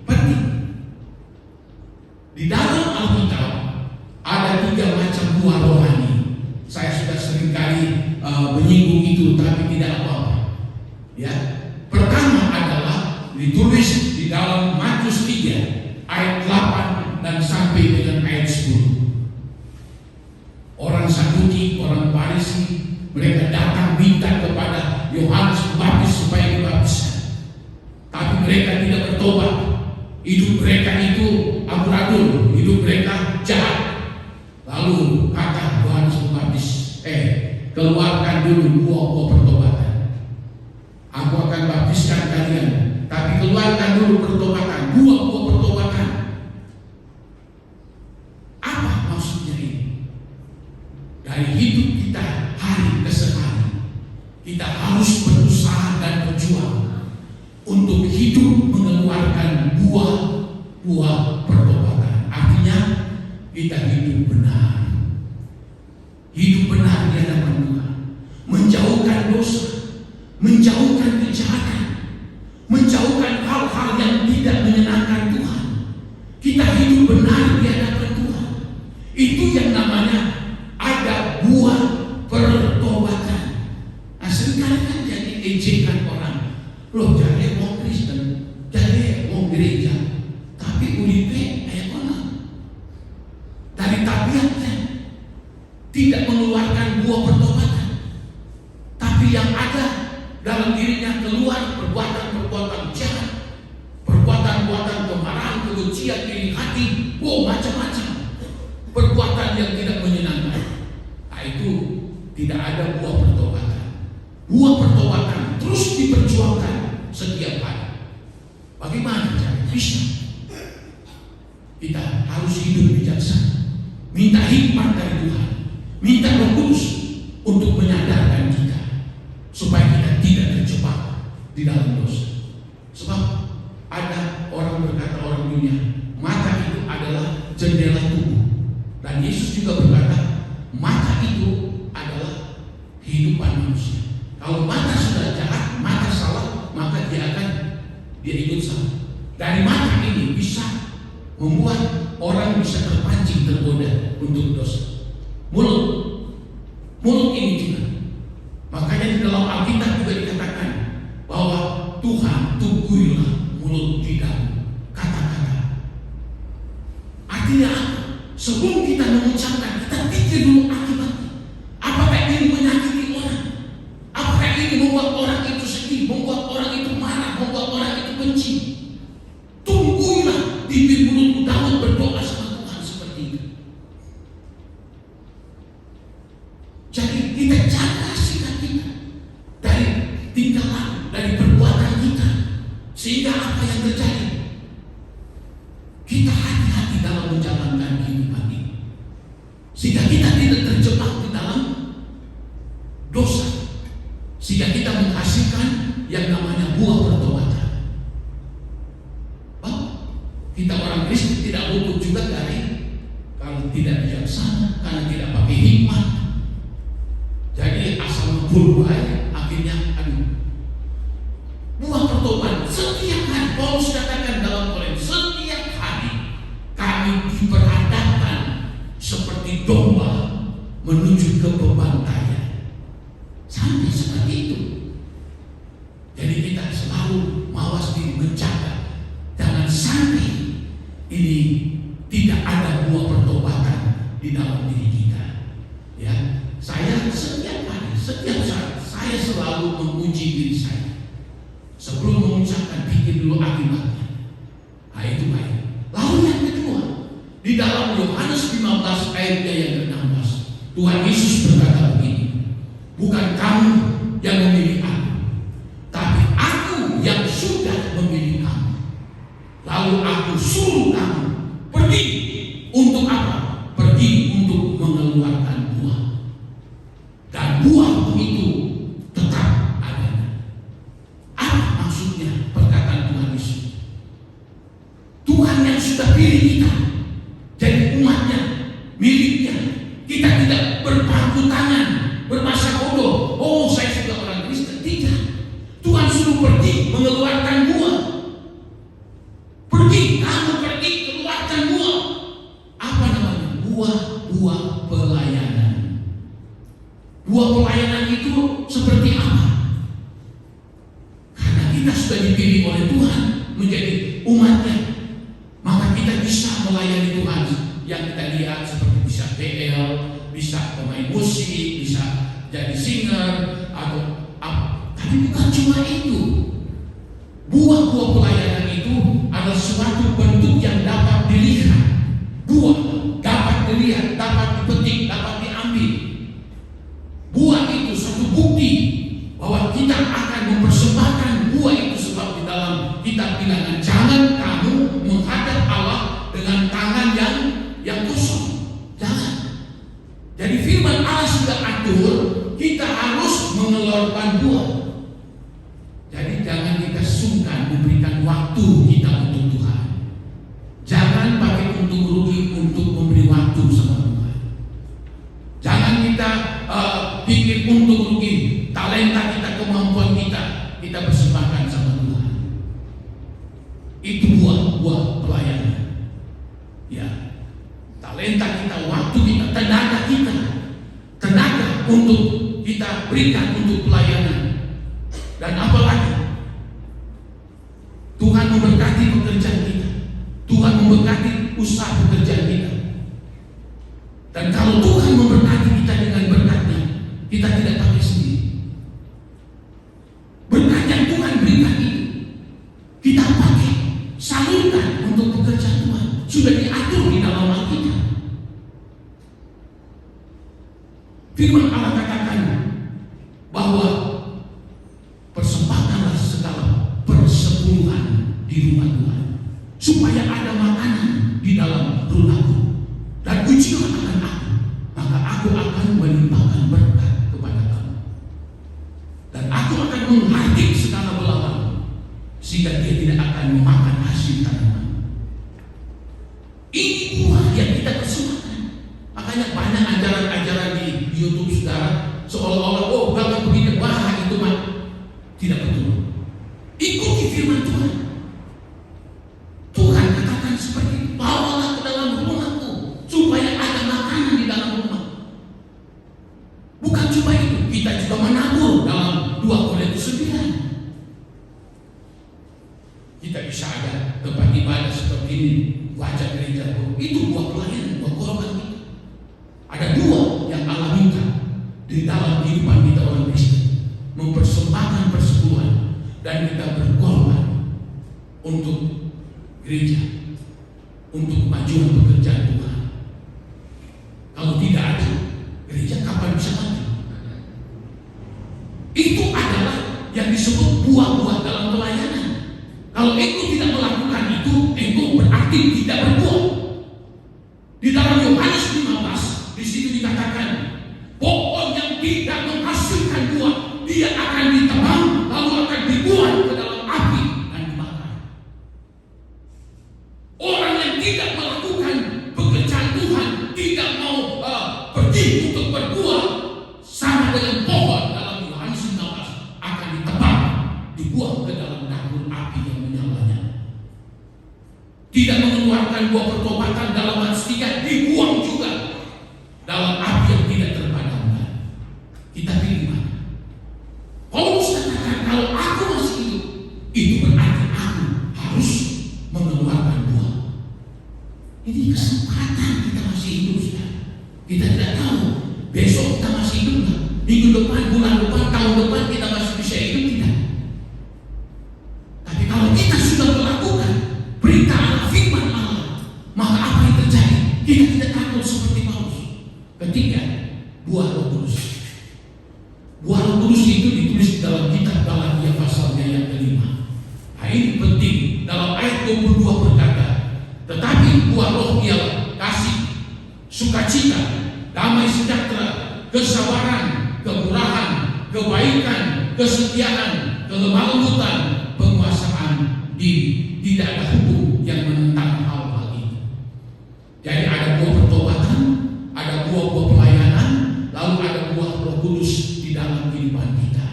penting. Di dalam Alkitab ada 3 macam buah rohani. Saya sudah seringkali menyinggung itu, tapi tidak apa-apa. Ya, pertama adalah ditulis di dalam Matius 3 ayat 8 dan sampai dengan ayat 10. Orang Saduki, orang Farisi, mereka datang minta kepada Yohanes Pembaptis supaya dibaptis. Tapi mereka tidak bertobat. Hidup mereka itu amburadul, hidup mereka jahat. Lalu kata Yohanes Pembaptis, keluarkan dulu buah-buah pertobatan. Aku akan baptiskan kalian, tapi keluarkan dulu pertobatan, buah-buah pertobatan. Apa maksudnya ini? Dari hidup kita hari ke hari, kita harus berusaha dan berjuang untuk hidup mengeluarkan buah-buah pertobatan. Artinya kita hidup benar. Hidup benar di hadapan Tuhan, menjauhkan dosa, menjauhkan kejahatan, menjauhkan hal-hal yang tidak menyenangkan Tuhan. Kita hidup benar di hadapan Tuhan. Itu yang namanya ada buah pertobatan. Nah, seringkali kan jadi ejekan orang. Loh, jadi orang Kristen, jadi orang gereja, tapi uripe kayak orang. Dari tabiatnya tidak mengeluarkan buah pertobatan, tapi yang ada dalam dirinya keluar perbuatan-perbuatan jahat, perbuatan-perbuatan kemarahan, kebencian, iri hati, macam-macam perbuatan yang tidak menyenangkan. Nah, itu tidak ada buah pertobatan. Buah pertobatan terus diperjuangkan setiap hari. Bagaimana cara Kristen? Kita harus hidup bijaksana, minta hikmat dari Tuhan, minta Roh Kudus untuk menyadarkan kita supaya kita tidak terjebak di dalam dosa. Sebab ada orang berkata, orang dunia, mata itu adalah jendela tubuh. Dan Yesus juga berkata, mata itu adalah kehidupan manusia. Kalau mata sudah jahat, mata salah, maka dia ikut salah. Dari mata ini bisa membuat orang bisa terpancing, tergoda untuk dosa. Mulut ini juga. Makanya di dalam Alkitab juga dikatakan bahwa Tuhan tungguilah mulut lidahmu, kata-kata. Artinya sebelum kita mengucapkan, kita pikir dulu akibatnya. Apakah ini menyakiti orang? Apakah ini membuat orang itu sedih, membuat orang itu marah, membuat orang itu benci? Tungguilah bibir mulutmu. Daud berdoa sama Tuhan seperti itu. Jadi kita jaga sikap kita dari tingkah laku, dari perbuatan kita, sehingga apa yang terjadi, kita hati-hati dalam menjalankan kehidupan ini, sehingga kita tidak terjebak di dalam dosa, sehingga kita menghasilkan yang namanya buah pertobatan. Kita orang Kristen tidak luput juga dari kalau tidak bijaksana, karena tidak pakai hikmat. Jadi asal berbahaya. Akhirnya buah pertobatan setiap hari. Paulus katakan dalam Korintus, setiap hari kami diperhadapkan seperti domba menuju ke pembantaian. Sampai seperti itu. Jadi kita selalu mawas diri, menjaga jangan sampai ini tidak ada buah pertobatan di dalam diri kita. Ya, saya setiap hari, setiap saat saya selalu menguji diri saya. Sebelum mengucapkan, pikir dulu akibatnya. Nah, itu baik. Lalu yang kedua, di dalam Yohanes 15 ayat yang ke-16, Tuhan Yesus berkata begini, bukan kamu yang memilih aku, tapi aku yang sudah memilih kamu. Lalu aku suruh kamu pergi. Untuk apa? Pergi untuk mengeluarkan buah. Dan buah itu tetap ada. Apa maksudnya perkataan Tuhan Yesus? Tuhan yang sudah pilih kita jadi umatnya, miliknya. Kita tidak berpangku tangan, bermasa bodoh. Oh, saya sudah orang Kristen. Tidak. Tuhan suruh pergi mengeluarkan buah. Pergi, kamu pergi, keluarkan buah. Apa namanya? Buah pelayanan. Buah pelayanan itu seperti apa? Karena kita sudah dipilih oleh Tuhan menjadi umatnya, maka kita bisa melayani Tuhan. Yang kita lihat seperti bisa PL, bisa pemain musik, bisa jadi singer atau apa. Tapi bukan cuma itu. Buah-buah pelayanan itu adalah suatu bentuk yang dapat dilihat. Buah dapat dilihat, dapat dipetik, dapat diambil. Buah itu suatu bukti bahwa kita akan mempersembahkan buah itu, sebab di dalam kitab bilangan, jangan kamu menghadap Allah dengan tangan yang kosong. Jangan. Jadi firman Allah sudah atur, kita harus mengeluarkan buah. Jadi jangan kita sungkan memberikan waktu kita untuk Tuhan. Jangan pakai untung rugi untuk memberi waktu sama Tuhan. Jangan kita pikir untung rugi, talenta kita, kemampuan kita persembahkan sama Tuhan. Itu buah pelayanan. Ya, talenta kita, waktu kita, tenaga untuk kita berikan untuk pelayanan. Dan apalagi Tuhan memberkati pekerjaan kita, Tuhan memberkati usaha pekerjaan kita. Dan kalau Tuhan memberkati kita dengan berkatnya, kita tidak pakai sendiri. Berkat yang Tuhan berikan itu kita pakai, salurkan untuk pekerjaan Tuhan. Sudah diatur di dalam Alkitab. Firman Allah katakan bahwa persembahkanlah segala persepuluhan di rumah Tuhan, supaya ada makanan di dalam rumahku, dan ujilah akan aku, maka aku akan melimpahkan berkat kepada kamu, dan aku akan menghardik segala belahan, sehingga dia tidak akan memakan hasil tanaman. Ini buah yang kita persembahkan. Makanya banyak ajaran-ajaran di YouTube saudara, seolah-olah kalau begini bahaya itu mah tidak betul. Ikuti firman Tuhan. Tuhan katakan seperti itu, bawalah ke dalam rumahku supaya ada makanan di dalam rumah. Bukan cuma itu, kita juga menabur dalam 2 Korintus 9. Kita bisa ada tempat ibadah seperti ini, baca gereja, itu buah pelayanan, buah korban kita. Ada 2 yang Allah minta di dalam kehidupan kita orang Kristen, mempersembahkan persepuluhan dan kita berkorban untuk gereja, untuk kemajuan pekerjaan Tuhan. Kalau tidak ada, gereja kapan bisa maju? Itu adalah yang disebut buah-buah dalam pelayanan. Kalau engkau tidak melakukan itu, engkau berarti tidak berbuah. Di dalam Yohanes 15, di situ dikatakan, pohon yang tidak menghasilkan buah, dia akan ditebang, lalu akan dibuang ke dalam api dan dibakar. Orang yang tidak melakukan pekerjaan Tuhan, tidak mau pergi untuk berbuah, sama dengan pohon dalam tidak mengeluarkan buah pertobatan dalam manusia, dibuang juga dalam api yang tidak terpadamkan. Kita pilih mana? Paulus katakan, kalau aku masih hidup, itu berarti aku harus mengeluarkan buah. Ini kesempatan kita masih hidup, sudah. Kita tidak tahu besok kita masih hidup nggak? Minggu depan, bulan depan, tahun depan kita masih bisa hidup tidak? Tapi kalau kita sudah melakukan berita Allah, firman Allah, maka apa yang terjadi? Kita tidak takut seperti Paulus. Ketiga, buah Roh Kudus. Buah Roh Kudus itu ditulis dalam kitab Galatia pasalnya yang kelima. Nah, ini penting. Dalam ayat 22 berkata, tetapi buah Roh ialah kasih, sukacita, damai sejahtera, kesabaran, kemurahan, kebaikan, kesetiaan, kelemah lembutan, penguasaan diri. Tidak ada hukum yang menentang hal-hal ini. Jadi ada buah pertobatan, ada buah-buah pelayanan, lalu ada buah Roh Kudus di dalam kehidupan kita.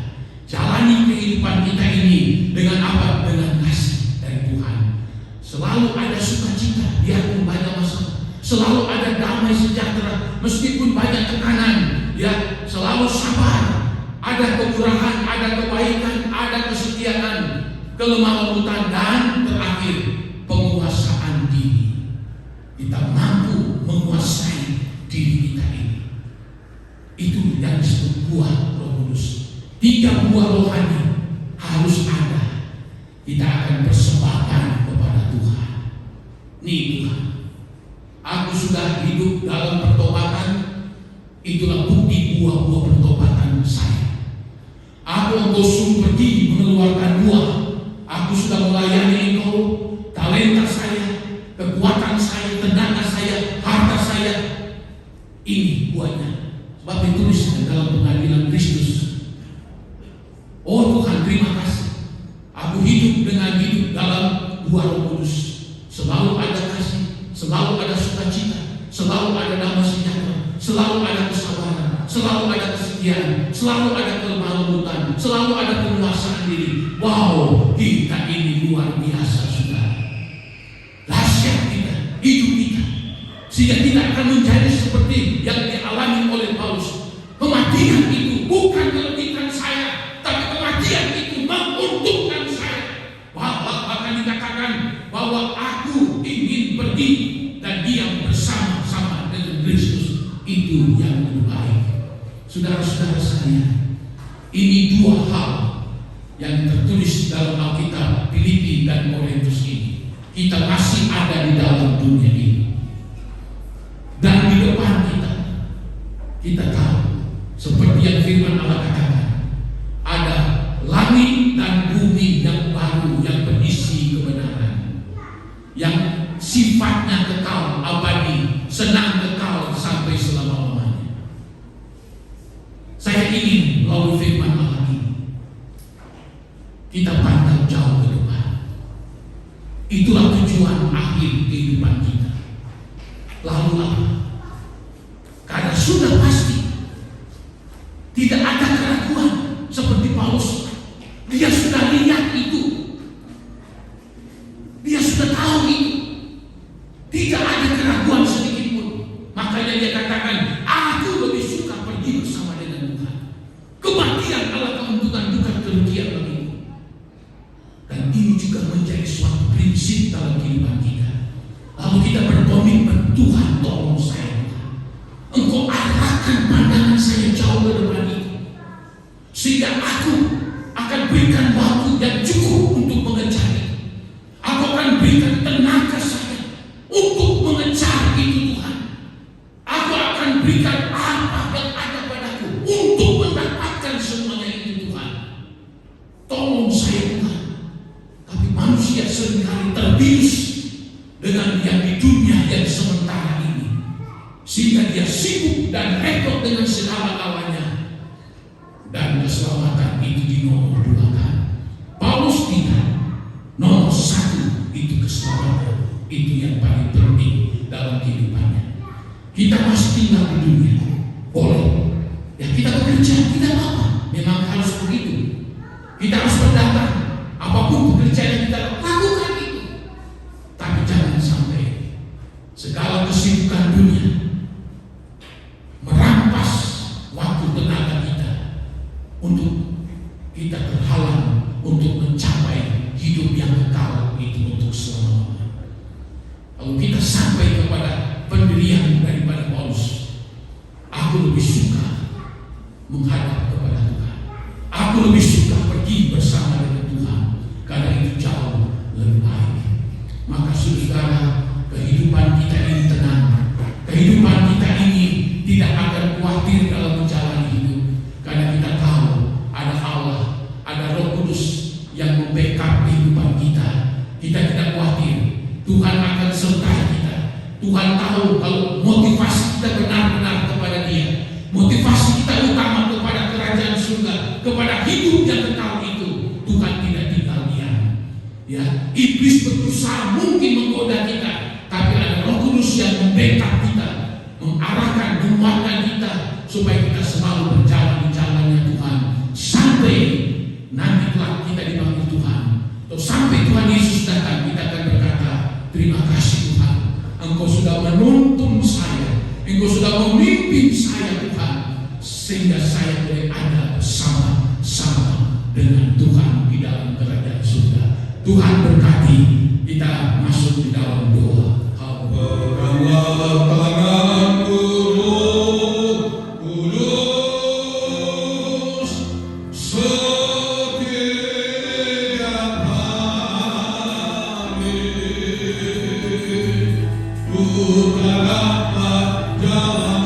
Jalani kehidupan kita ini dengan apa? Dengan kasih dari Tuhan. Selalu ada sukacita biarpun banyak masalah. Selalu ada damai sejahtera meskipun banyak tekanan. Ya, selalu sabar. Ada kemurahan, ada kebaikan, ada kesetiaan, kelemah lembutan, dan terakhir penguasaan diri. Kita mampu menguasai diri kita ini. Itu yang disebut buah Roh Kudus. 3 buah rohani harus ada. Kita akan persembahkan kepada Tuhan. Nih Tuhan, aku sudah hidup dalam pertobatan. Itulah bukti buah-buah pertobatan saya. Engkau suruh pergi mengeluarkan buah. Aku sudah melayani Engkau. Talenta saya, kekuatan saya, tenaga saya, harta saya, ini buahnya. Sebab ditulis dalam pengadilan Kristus. Oh Tuhan, terima kasih. Aku hidup dengan hidup dalam buah Roh Kudus. Selalu ada kasih, selalu ada sukacita, selalu ada damai sejahtera, selalu ada kesabaran, selalu ada kesetiaan, selalu ada kelemah lembutan, selalu ada penguasaan diri. Wow, kita ini luar biasa, saudara. Dahsyat kita, hidup kita, sehingga kita akan menjadi seperti yang dialami oleh Paulus. Kematian itu bukan melebihkan saya, tapi kematian itu menguntungkan saya. Bahkan dikatakan bahwa aku ingin pergi dan diam bersama-sama dengan Kristus. Itu yang lebih baik. Saudara-saudara sekalian, ini 2 hal yang tertulis dalam Alkitab Filipi dan Korintus ini. Kita masih ada di dalam dunia ini, dan di depan kita tahu seperti yang firman Allah katakan, ada langit dan bumi yang baru yang berisi kebenaran, yang sifatnya kekal abadi, senang kekal sampai selama-lamanya. Saya ingin melalui firman Allah ini kita pandang jauh ke depan. Itulah tujuan akhir kehidupan kita. Lalu apa? Karena sudah pasti tidak ada keraguan seperti Paulus. Dia sudah lihat itu, dia sudah tahu itu. Tidak ada keraguan sedikit pun. Makanya dia katakan, aku lebih suka pergi bersama dengan Tuhan. Kematian adalah keuntungan, bukan kerugian bagiku. Dan ini juga menjadi suatu prinsip dalam kehidupan kita. Lalu kita berkomitmen, Tuhan tolong saya, Engkau arahkan pandangan saya jauh ke depan itu, sehingga aku akan berikan waktu yang cukup untuk mengejar itu. Aku akan berikan tenaga saya untuk mengejar itu, Tuhan. Aku akan berikan apa yang ada padaku untuk mendapatkan semuanya itu, Tuhan. Tolong saya, Tuhan. Tapi manusia seringkali terbius dengan yang di dunia yang sementara ini, sehingga dia sibuk dan repot dengan segala-galanya, dan keselamatan itu dinomor-2kan. Paulus tidak. Nomor 1 itu keselamatan. Itu yang paling penting dalam kehidupannya. Kita masih tinggal di dunia, boleh ya kita bekerja, tidak apa-apa, memang harus begitu. Kita harus berdagang, apapun pekerjaan yang kita lakukan itu. Tapi jangan kita terhalang untuk mencapai hidup yang kekal itu untuk selamanya. Kalau kita sampai kepada pendirian daripada Paulus, aku lebih suka menghadap kepada Tuhan. Aku lebih suka pergi bersama dengan Tuhan, karena itu jauh lebih baik. Maka saudara, kehidupan kita ini tenang. Kehidupan kita ini tidak akan khawatir dalam menjalani hidup, karena kita tahu ada Allah, ada Roh Kudus yang membackup kehidupan kita. Kita tidak khawatir, Tuhan akan sertai kita. Tuhan tahu kalau motivasi kita benar-benar kepada Dia, motivasi kita utama kepada kerajaan surga, kepada hidup yang kekal itu, Tuhan tidak tinggal diam. Ya, iblis berusaha mungkin menggoda kita, tapi ada Roh Kudus yang membackup kita, mengarahkan, menguatkan kita supaya kita selalu berjalan di jalannya Tuhan sampai nanti kelak kita dipanggil Tuhan. Atau sampai Tuhan Yesus datang, kita akan berkata, terima kasih Tuhan, Engkau sudah menuntun saya, Engkau sudah memimpin saya Tuhan, sehingga saya boleh ada bersama-sama dengan Tuhan di dalam kerajaan surga. Tuhan berkati, kita masuk di dalam doa. Berikanlah tanganku kudus setiap hari, bukalah jalan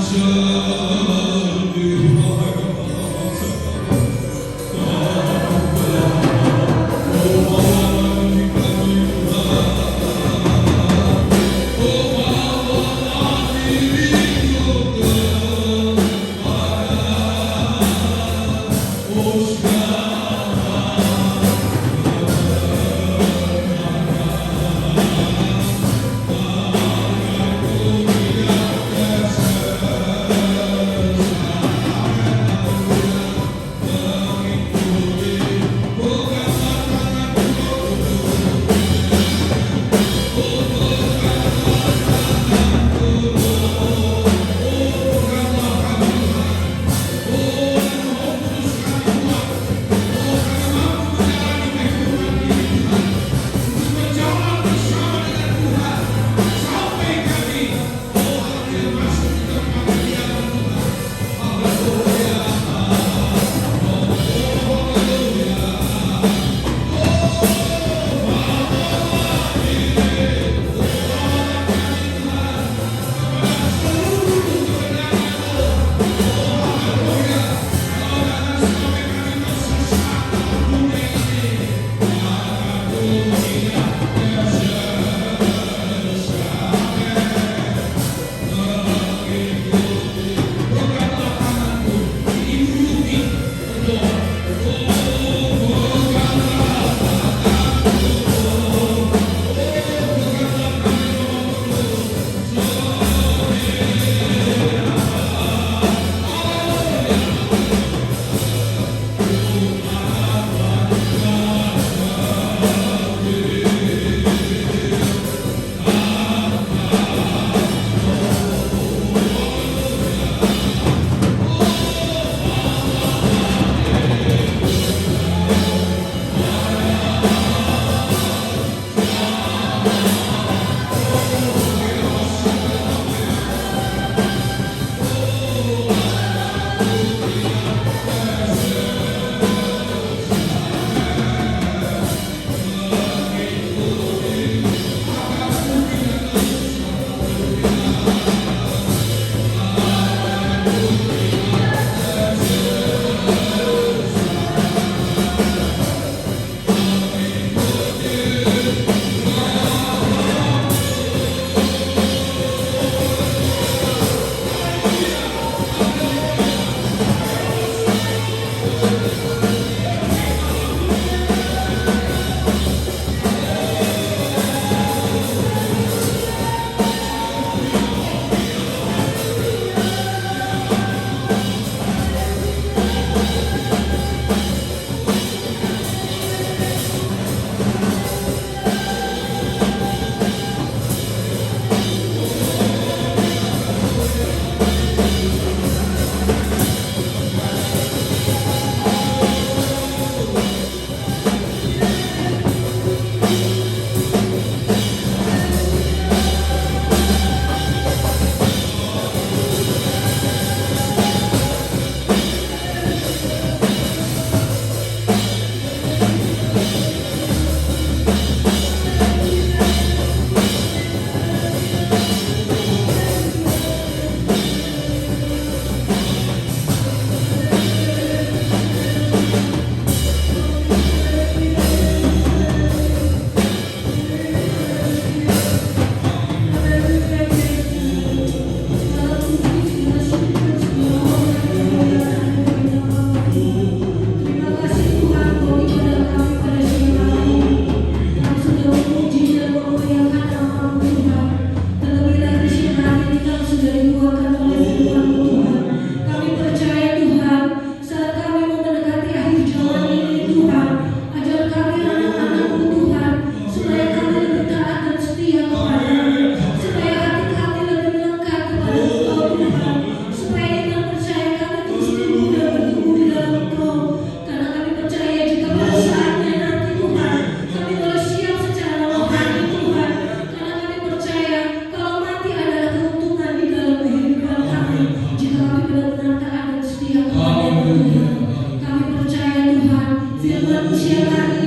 Firman-Mu siang hari